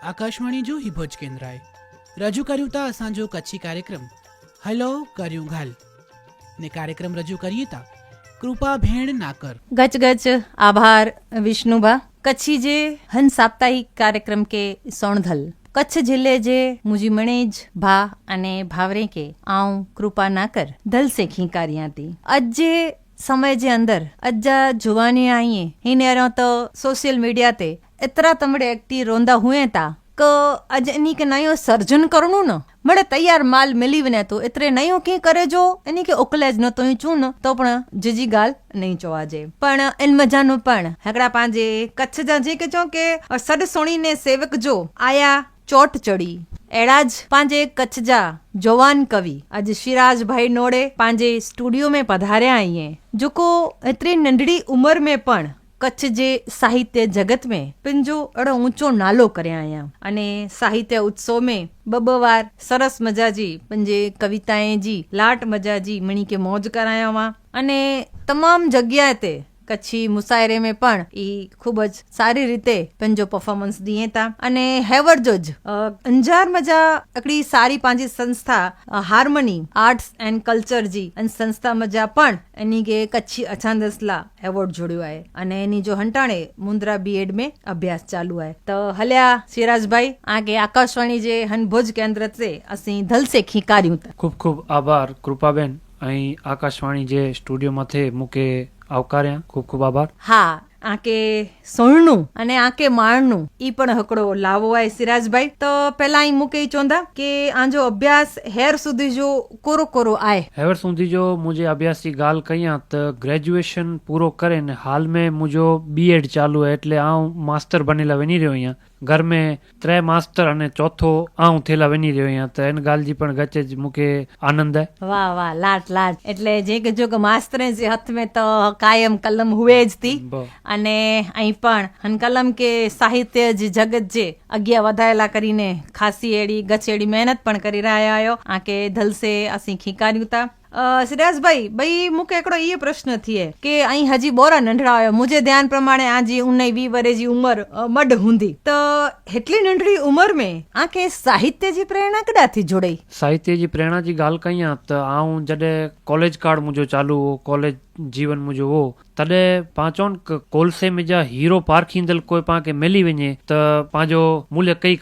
આકાશવાણી જો હિભોજ કેન્દ્રાએ રજૂ કર્યું તા અસાંજો કચ્છી કાર્યક્રમ હલો કર્યું ઘાલ ને કાર્યક્રમ રજૂ કરીએ તા કૃપા ભેણ નાકર. ગચ ગચ આભાર વિષ્ણુભા. કચ્છી જે હન સાપ્તાહિક કાર્યક્રમ કે સોણધલ કચ્છ જિલ્લે જે મુજી મણેજ ભા અને ભાવરે કે આઉं કૃપા નાકર ધલ से खींकारियां थी. अज जे समय जे अंदर अज्जा जुवानी आई हिन तो सोशल मीडिया ते इतरा तमड़े एक्टिव रोंदा हुए था क अज इन्हीं के नयो सर्जन करणु न मड़े तैयार माल मिली वने तो एतरे नयो की करे जो इन्हीं के उकले ज न तो चू न तो पण जीजी गाल नहीं चवाजे. पण इन मजानो पण हकड़ा पांजे कच्छ जा जे के चो के सड सोणी ने सेवक जो आया चोट चढ़ी एड़ा ज पांजे कच्छ जा जवान कवि अज शिराज भाई नोड़े पांजे स्टूडियो में पधारिया आईए जोको एतरी नंढड़ी उम्र में पण कच्छ जे साहित्य जगत में पंहिंजो अड़ो ऊंचो नालो करे आया अने साहित्य उत्सव में ब वार सरस मजा जी पंहिंजे कविताएं जी लाट मजा जी मणी के मौज कराया हुआ अने तमाम जग्या ते कच्छी मुसायरे में पण ई खूब ज सारी रीते पंहिंजो परफॉर्मेंस दिए था अने हेवर जो ज अंजार मजा अकड़ी सारी पांजी संस्था हारमोनी आर्ट्स एंड कल्चर जी अन संस्था मजा पण एनी के कच्छी अछांदसला एवॉर्ड जोड़ियो है अने एनी जो हंटाणे मुंद्रा बीएड में अभ्यास चालू है. तो हल्या सिराज भाई आगे आकाशवाणी जे हन भुज केंद्र से असी धल से खीकार्યું था. खूब खूब आभार कृपाबेन. અહીં આકાશવાણી જે સ્ટુડિયો માથે મૂકે આવકાર્યા ખૂબ ખૂબ આભાર. હા આકે સોણનું અને આકે માણનું ઈ પણ હકડો લાવો આય સિરાજભાઈ. તો પેલા અહીં મૂકે ચોંધા કે આંજો અભ્યાસ હેર સુધી જો કોરો કોરો આય હેવર સુધી જો મુझे अभ्यास की गाल कयां त ग्रेजुएशन पूरो करे ने हाल में मुझो बीएड चालू है એટલે આઉं માસ્ટર બનેલા વની રહ્યો અહીંયા. घर में 3 मास्टर अने चौथो आऊं थेला वनी रह्यो અહીંયા. તો એન ગાલજી પણ ગચે જ મૂકે આનંદ है. વાહ વાહ લાટ લાટ. એટલે જે કે જો કે માસ્તરે જે હાથ में તો કાયમ કલમ હુએ જ તી અને અહીં પણ હન કલમ કે સાહિત્ય જે જગત જે અગ્યા વધાયેલા કરીને ખાસી એડી ગચેડી મહેનત પણ કરી રહ્યા આયો આકે ધલસે અસી ખીકાર્યું તા. सिराजभाई भाई मूंखे हिकिड़ो इहो प्रश्न थिए कि ऐं हजी बोरा नंढड़ा हुयो मुंहिंजे ध्यान प्रमाणे आजी 19-20 वरे जी उमर मड हूंदी त हेटली नंढड़ी उमर में आखे साहित्य जी प्रेरणा कॾा थी जुड़ई. साहित्य जी प्रेरणा जी गाल कयां त आऊं जॾहिं कॉलेज कार्ड मुंहिंजो चालू हो कॉलेज जीवन मुंहिंजो हो तॾहिं पाचोन कोलसे में जा हीरो पारखींदल कोई पाण खे मिली वञे त पंहिंजो मूल्य कई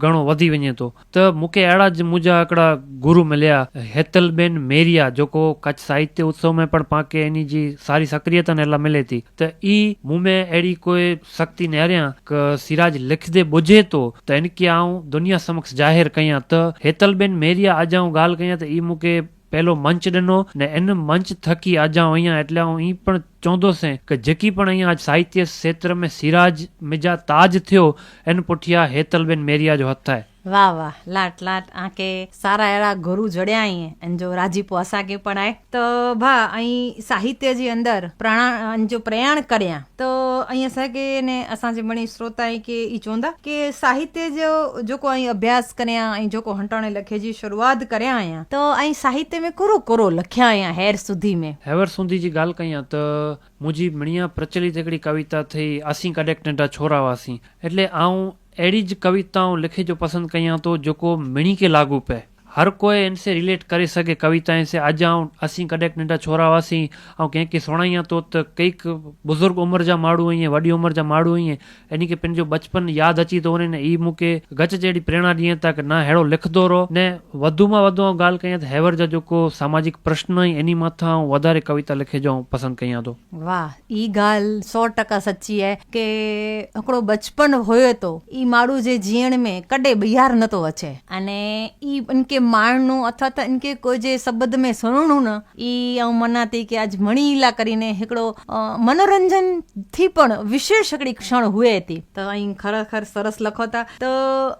घणो वधी वञे थो. त मूंखे अहिड़ा ज मुंहिंजा हिकिड़ा गुरु मिलिया हेतलबेन मेरिया जेको कच्छ साहित्य उत्सव में पण पाण खे इन जी सारी सक्रियता ने मिले थी. त ई मूं में अहिड़ी कोई शक्ति नेरियां क सिराज लिखदे बुझे थो त इनके आऊं दुनिया समक्ष जाहिर कयां. त हेतलबेन मेरिया अॼु आऊं ॻाल्हि कयां त ई मूंखे પહેલો મંચ ॾिनो ને એન મંચ થકી આજે અહીંયા એટલે હું ઈ પણ चवंदो से कि जेकी पण અહીંયા साहित्य क्षेत्र में सिराज मिजा ताज थियो एन पुठिया हेतलबेन मेरिया जो हथ है. वाह वाह लाट लाट आके सारा अहिड़ा गुरु जड़िया आहीं ऐं जो राजीपो असांखे पण आहे. त भा ऐं साहित्य जे अंदरि जो प्रयाण करियां त ऐं असांखे ने असांजे मणी श्रोता के ई चवंदा कि साहित्य जो जेको ऐं अभ्यास करियां ऐं जेको हंटाणे लखे जी शुरूआत करियां आहियां त ऐं साहित्य में कोरो कोरो लखिया आहियां हेर सुधी में. हेवर सुधी जी ॻाल्हि कयां त मुंहिंजी मणिया प्रचलित हिकिड़ी कविता थी असीं कॾहिं नंढा छोरा हुआसीं એટલે આऊं अहिड़ी ज कविताऊं लिखे जो पसंद कयां तो जेको मिणी के लागू पए हर कोई इनसे रिलेट करे सके कविताएं से. अॼु आऊं असीं कॾहिं नंढा छोरा हुआसीं ऐं कंहिंखे सुणायां तो त कई बुज़ुर्ग उमिरि जा माण्हू ईअं वॾी उमिरि जा माण्हू ईअं इन खे पंहिंजो बचपन यादि अची थो वञे ने ई मूंखे गच जहिड़ी प्रेरणा ॾियनि था कि न अहिड़ो लिखंदो रहो ने वधि मां वधि ॻाल्हि कयां त हेवर जा जेको सामाजिक प्रश्न आहिनि इन मथां वधारे कविता लिखे जो पसंदि कयां थो. वाह ई ॻाल्हि 100% सची आहे कि हिकिड़ो बचपन हुयो तो ई माण्हू जे जीअण में कॾहिं ॿियार नथो अचे अने ई इनके માણનું અથવા त इनके कोई जे शब्द में सुणणो न ई ऐं मना थी कि अॼु मणीला કરીને हिकिड़ो मनोरंजन थी पण विशेष हिकिड़ी क्षण हुए थी त ऐं खरेखर सरस लखो था त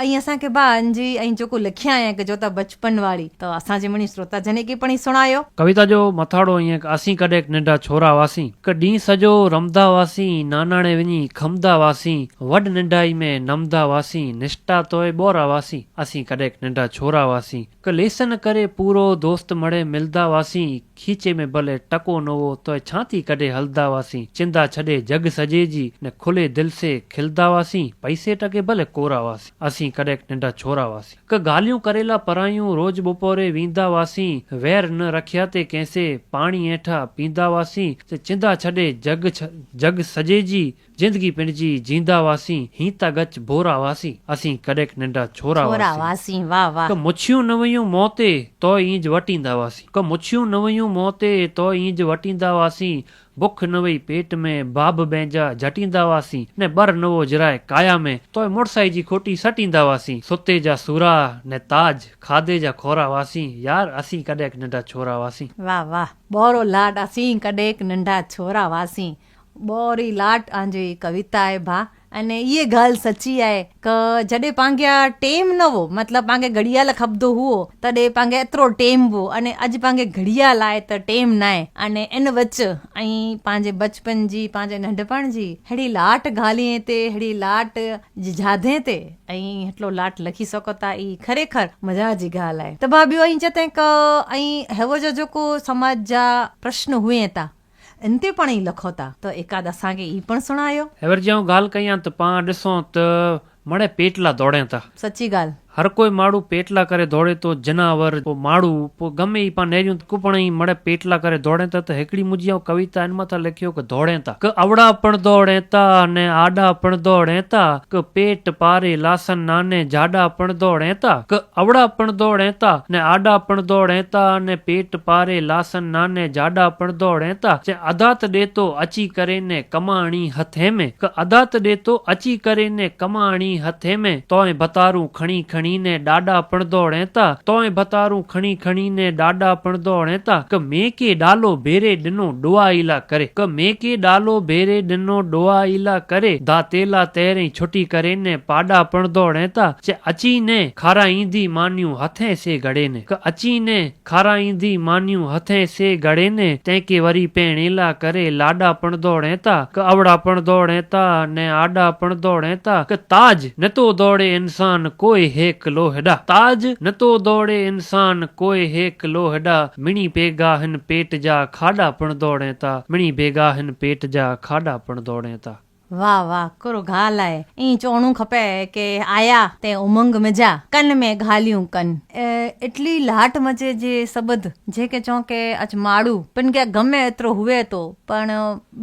ऐं असांखे भांजी ऐं जेको लिखिया आहियां कि जो त बचपन वारी त असांजे मणी श्रोता जने खे पण सुणायो। कविता जो मथाड़ो ईअं कि असीं कॾहिं नंढा छोरा हुआसीं, हिकु ॾींहुं सॼो रमंदा हुआसीं, नानाणे वञी खमंदा हुआसीं, वॾ नंढाई में नमंदा हुआसीं, निष्ठा तोए ॿोरा हुआसीं, असीं कॾहिं नंढा छोरा हुआसीं, हिकु लेसन करे पूरो दोस्त मड़े मिलंदा हुआसीं, खीचे में भले टको न हो तो छाती कॾहिं हलंदा हुआसीं, चिंदा छॾे जग सजे जी न खुले दिल से खिलंदा हुआसीं, पैसे टके भले कोरा हुआसीं, असीं कॾहिं नंढा छोरा हुआसीं, हिकु ॻाल्हियूं करेला परायूं रोज़ बपोरे वींदा हुआसीं, वैर न रखिया ते कंहिंसे पाणी हेठां पींदा हुआसीं, चिंदा छॾे जग सजे जी जिंदगी पंहिंजी जींदा हुआसीं, ही त गच बोरा हुआसीं, असीं कॾहिं नंढा छोरा हुआसीं। वाह वाह। मुछियूं न वयूं मोते तो ईंज वटींदा हुआसीं, मुछियूं न वयूं मोते तो ईंज वटींदा हुआसीं, बुख न वई पेट में बाब बैंजा झटींदा हुआसीं, न बर न वो जराए काया में तो मुड़साई जी खोटी सटींदा हुआसीं, सुते जा सुरा न ताज खाधे जा खोरा हुआसीं, यार असीं कॾहिं नंढा छोरा हुआसीं। वाह वाह, बोरो लाड असीं कॾहिं नंढा छोरा हुआसीं, बोरी लाट आंजी कविता आहे भा। अने ये ॻाल्हि सची आहे क जॾहिं पांखे टेम न हो, मतिलबु पांखे घड़ियाल खपंदो हुओ तॾहिं पांखे एतिरो टेम हो, अने अॼु पांखे घड़ियाल आहे त टेम न आहे, अने इन विच ऐं पंहिंजे बचपन जी पंहिंजे नंढपण जी हेड़ी लाट ॻाल्हिए ते हेड़ी लाट जाधे ते ऐं हेतिरो लाट लिखी सघो था, ई खरेखर मज़ा जी ॻाल्हि आहे। त भाउ ॿियो ऐं चते क ऐं हेवो जो जेको समाज जा प्रश्न हुए था इन ते पण ई लखो था त एकाद असांखे ई पण सुणायो। हेवर जी ॻाल्हि कई आहे त पाण ॾिसूं त मणे पेटला दौड़े था, सची ॻाल्हि, हर कोई माण्हू पेटला करे दौड़े तो, जनावर पोइ माण्हू पोइ गमे ई पाण नेरियूं कुपण ई मड़े पेटला करे दौड़े था, त हिकिड़ी मुंहिंजी कविता इन मथां लिखियो कि दौड़े था क अवड़ा पण दौड़े था ने आडा पण दौड़े था, क पेट पारे लासन नाने जाडा पण दौड़े था, क अवड़ा पण दौड़े था ने आडा पण दौड़े था, ने पेट पारे लासन नाने जाडा पण दौड़े था, चे अदात ॾे तो अची करे ने कमाणी हथे में, क अदात ॾे तो अची करे ने कमाणी हथे में, तोए बतारू खणी खणी ने डाडा पण दौड़े था, तोए बतारू खणी खणी ने डाडा पण दौड़े था, क मैं के डालो बेरे ॾिनो डुआ इला करे, क मैं के डालो बेरे ॾिनो डुआ इला करे, दातेला तेरे छुटी करे ने पाडा पण दौड़े था, चे अची ने खारा ईंदी मानियूं हथे से गड़े ने, क अची ने खारा ईंदी मानियूं हथे से गड़े ने, तंहिंके वरी पेणेला करे लाडा पण दौड़े था, क अवड़ा पण दौड़े था ने आडा पण दौड़े था, क ताज न तो दौड़े इंसान कोई है लोहड़ा, ताज न तो दौड़े इंसान कोई हेक लोहड़ा, मिणी बेगा हिन पेट जा खाडा पण दौड़े था, मिणी बेगा हिन पेट जा खाडा पण दौड़े था। वाह वाह, करो ॻाल्हि आहे, ईअं चवणो खपे कि आया ते उमंग में जा कन में ॻाल्हियूं कनि, एटली लाट मचे जे शब्द जेके चऊं के अच माड़ू पिन के गमे एतिरो हुए तो पण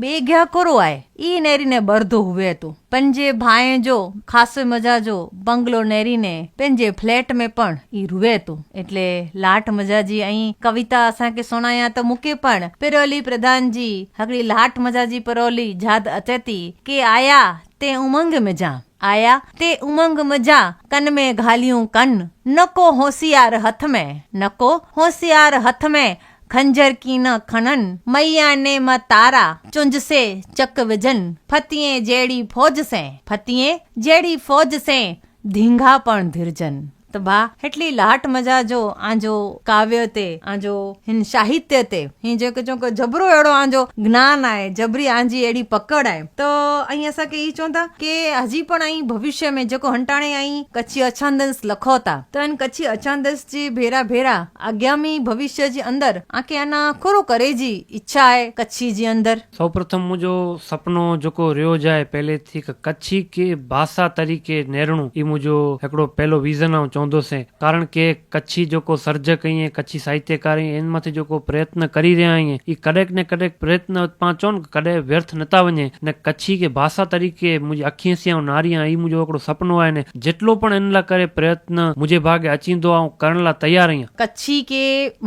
ॿिए घ्या कोरो आहे, ई नेरी ने बरदो हुए तो पंहिंजे भाए जो ख़ासि मज़ा जो बंगलो नेरी ने पंहिंजे फ्लैट में पण ई रुए तो, એટલે लाट मज़ा जी ऐं कविता असांखे सुणाया त मूंखे पण पिरोली प्रधान जी हिकिड़ी लाट मज़ा जी पिरोली यादि अचे थी कि आया ते उमंग में जा, आया ते उमंग में जा कन में ॻाल्हियूं कन, नको होशियार हथ में, नको होशियार हथ में खंजर की न खनन, मैया ने म तारा चुंज से चक विजन, फतिये जेड़ी फौज से, फतिये जेड़ी फौज से धींगा पण धिरजन। त भा हेटली लाट मजा जो आंजो काव्य ते आंजो हिन साहित्य ते हिन जेको चो जबरो एड़ो आंजो ज्ञान आहे, जबरी आंजी एड़ी पकड़ आहे, तो अई असा के ई चोंदा के हजी पण आई भविष्य में जेको हंटाणे आई कच्छी अछांदस लखो था, त इन कच्छी अछांदस जी भेरा भेरा आगामी भविष्य जी अंदर आके अना खोरो करे जी इच्छा है कच्छी जी अंदर। सौ प्रथम मुझो सपनो जेको रहियो जाए पहले थी कच्छी के भाषा तरीके नेरणो, ई मुझो हिकिड़ो पहलो विज़न आहे चवंदो से, कारण के कच्छी जेको सर्जक आहिनि कच्छी साहित्यकार आहिनि इन मथे जेको प्रयत्न करी रहिया आहिनि ई कॾहिं न कॾहिं प्रयत्न पाण चवनि कॾहिं व्यर्थ नथा वञे, न कच्छी के भाषा तरीके मुंहिंजी अखियूं से ऐं नारियां ई मुंहिंजो हिकिड़ो सपनो आहे न, जेतिरो पण इन लाइ करे प्रयत्न मुंहिंजे भाॻे अचींदो आहे करण लाइ तयार आहियां। कच्छी के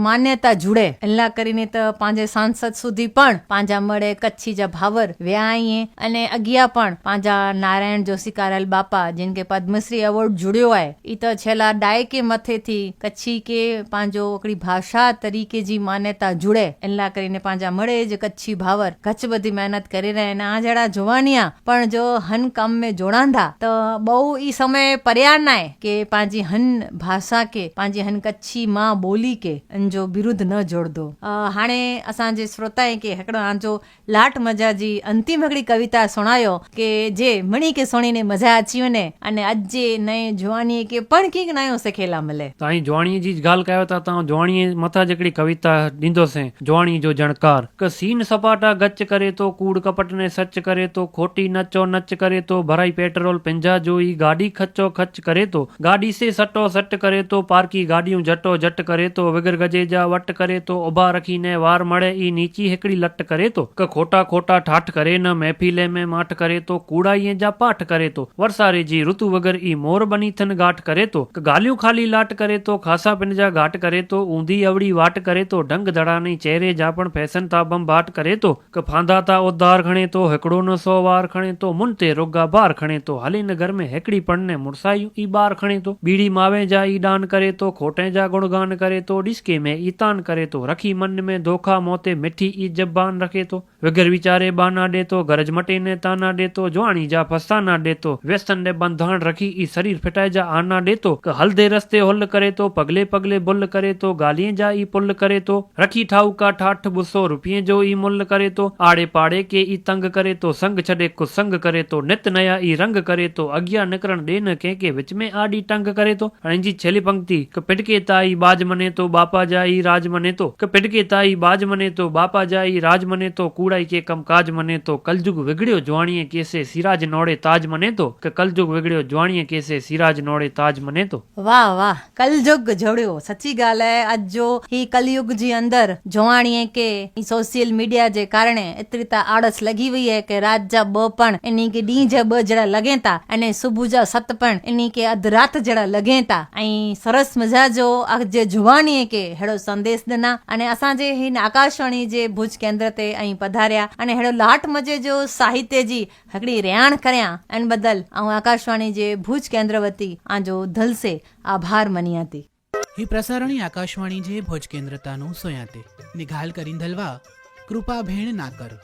मान्यता जुड़े इन लाइ કરીને त पंहिंजे सांसद સુધી પણ पंहिंजा મળે कच्छी जा भावर विया आहिनि अने अॻियां पण पंहिंजा नारायण जोशी कारेल बापा जिन खे पद्मश्री अवॉर्ड जुड़ियो आहे ई त छेला अला डायके मथे थी कच्छी के पंहिंजो हिकिड़ी भाषा तरीक़े जी मान्यता जुड़े इन लाइ કરીને पंहिंजा मड़े ज कच्छी भावर कच्छ बधी महिनत करे रहिया आहिनि आ जहिड़ा जुवानिया पण जो हन कम में जोड़ांदा त बहु ई समय परियार न आहे के पंहिंजी हन भाषा के पंहिंजी हन कच्छी मां ॿोली के इन जो विरुद्ध न जोड़दो। हाणे असांजे श्रोताए के हिकिड़ो आंजो लाट मजा जी अंतिम हिकिड़ी कविता सुणायो के जे मणी के सुणीने मजा अची वञे अने अॼु जे नए जुवानीअ के पण कीअं नयो सिखेला मिले। तव्हां जुवाणीअ जी ॻाल्हि कयो था, तव्हां जुवाणीअ मथां हिकिड़ी कविता ॾींदोसीं, जुवाणी जो जणकार। क सीन सपाटा गच करे तो कूड़ कपट ने सच करे तो खोटी नचो नच करे तो भराई पेट्रोल पिंजा जोई गाड़ी खचो खच करे तो गाड़ी से सटो सट करे तो पार्की गाड़ियूं जटो जट करे तो विगर गजे जा वट करे तो उभा रखी ने वार मड़े ई नीची हिकिड़ी लट करे तो क खोटा खोटा ठाठ करे न महफिले में माठ करे तो कूड़ाईअ जा पाठ करे तो वरसारे जी ऋतु वगर ई मोर बनी थन गाठ करे तो क गालियूं खाली लाट करे तो खासा पिन जा घाट करे तो ऊंधी अवड़ी वाट करे तो ढंग धड़ानी चेहरे जापण फैसन था बम बाट करे तो क फांदा ता उद्धार खणे तो हिकिड़ो न 100 वार खणे तो मुन ते रुगा बार खणे तो हले न घर में हिकिड़ी पढ़ने मुड़सायूं ई बार खणे तो बीड़ी मावे जा ई दान करे तो खोटे जा गुणगान करे तो डिस्के में ई तान करे तो रखी मन में धोखा मोते मिठी ई जबान रखे तो विगर विचारे बाना दे तो गरज मटे ने ताना दे तो जुआणी जा फसाना दे तो व्यसन ने बंधान रखी ई शरीर फिटाए जा आना दे तो क हलदे रस्ते हुल करे तो पगले पगले बुल करे तो गालियां जा ई पुल करे तो रखी ठाऊ का ठाठ बुसो रुपये जो ई मुल करे तो आड़े पाड़े के ई तंग करे तो संग छड़े कुसंग करे तो नित नया ई रंग करे तो अगिया निकरण दे न के विच में आड़ी टंग करे तो जी छेली पंक्ति क पिटके ताई बाज मने तो बापा जा ई राज मने तो क पिटके ताई बाज मने तो बापा जा ई राज मने तो कूड़ाई के कम काज मने तो कलजुग विगड़ियो जुआणीअ केसे सिराज नोड़े ताज मने तो क कलजुग विगड़ियो जुआणीअ केसे सिराज नोड़े ताज मने तो। वाह वाह, कलयुग जोड़ियो, सची ॻाल्हि आहे। अॼु जो ही कलयुग जे अंदर जुवाणीअ के सोशल मीडिया जे कारण एतिरी त आड़स लॻी वई आहे कि रात जा 2 पण इन्ही के ॾींहं जा 2 जहिड़ा लॻे था अने सुबुह जा 7 पण इन्ही के अधु रात जहिड़ा लॻे था। ऐं सरस मिजाज जो अॼु जुवाणीअ के अहिड़ो संदेश ॾिना अने असांजे हिन आकाशवाणी जे भुज केंद्र ते ऐं पधारिया अने अहिड़ो लाट मजे जो साहित्य जी हिकिड़ी रियाण करियां इन बदल ऐं आकाशवाणी जे भुज केंद्र वती आंजो दिल से आभार मनिया थी। ही प्रसारणी आकाशवाणी जे भुज केंद्र तानु सोयाते निघाल करींदलवा कृपा भेण नाकर।